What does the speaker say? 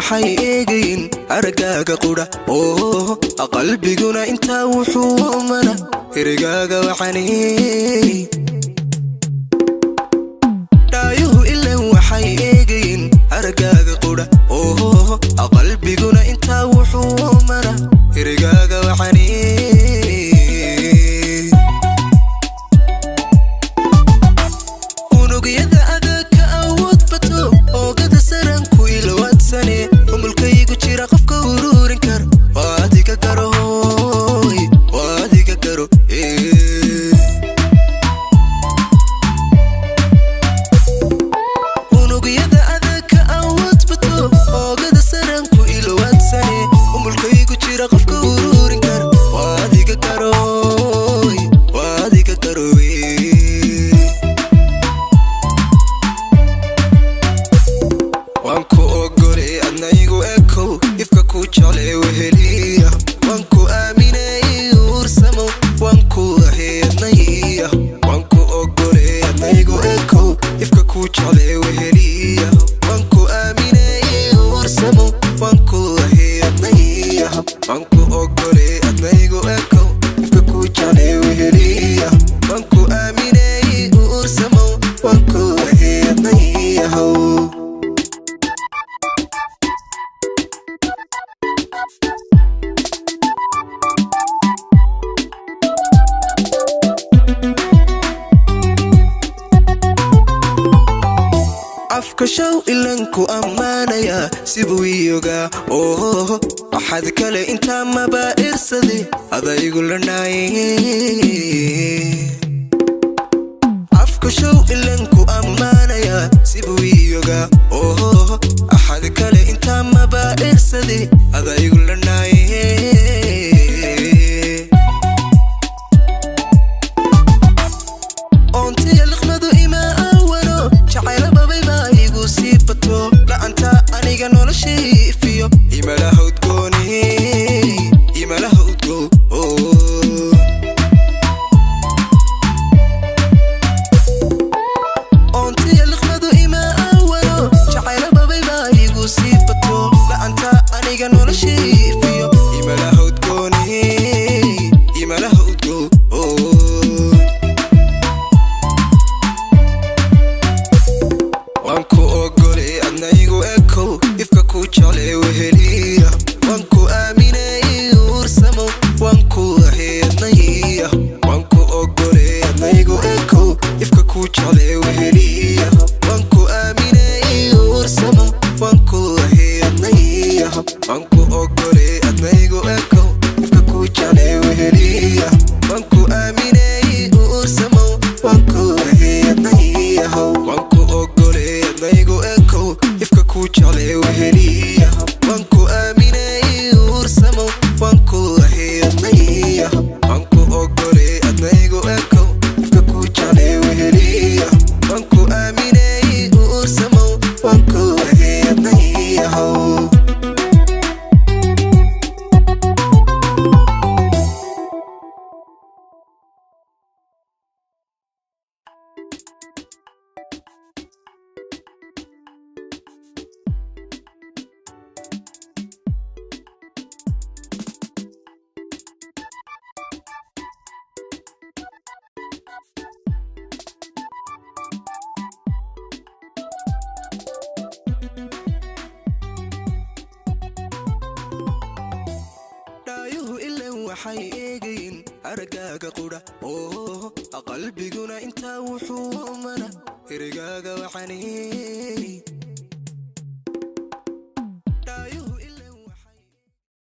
waxay eegayn aragaaga qudha qalbiguna inta wuxuu mana erigaaga waxani dhaayuhu ileen waxay eegayn aragaaga qudha qalbiguna inta wuxuu mana erigaaga waxani unugyada adagka awood bato oogada saranku ilwaadsane umulkaygu jira qofka ururin kar waadiga garo unugyada adagka awood bato oogada saranku ilwaadsane umulkaygu jira qofka ururin kar waadiga garo wanku ogole adnaygu ekow ifka ku jeclay weheliya wanku aaminay ursamo wanku aheednaya wanku ogole adnaygu ekow ifka ku jeclay weheliya wanku aaminay ursamo wanku aheednaya wanku ogole adnaygu ekow ifka ku jeclay weheliya wanku aaminay ursamo wanku aheednaya afka show ilanku ammaanaya sibuu iyoga waxaad kale intaa maba irsade adaygu lanaaye afka show ilanku ammaanaya sibuu iyoga waxaad kale intaa maba irsade adaygu lanaaye ontiya liqmadu ima awalo jacayla la anta aniga noloshay ifiyo imalaha udgooni imalaha udgo ontiya liqmadu ima awalo jacayla babay baa igu sii bato la anta aniga noloshay ifiyo imalaha udgooni imalaha udgo wanku ogole adnaygu ekow ifka ku jeclay weheliya wanku aaminay ursamo wanku aheednaya wanku ogole adnaygu ekow ifka ku jeclay weheliya wanku aaminay ursamo wanku aheednaya wanku ogole adnaygu ekow ifka ku jeclay weheliya wanku aaminay ursamo wanku aheednaya wanku ogole adnaygu ekow ifka ku jeclay weheliya wanku aaminay ursamo wanku aheednaya wanku ogole adnaygu ekow ifka ku jeclay weheliya wanku aaminay ursamo wanku aheednaya waxay eegayn aragaaga qudha qalbiguna inta wuxuu mana erigaaga waxani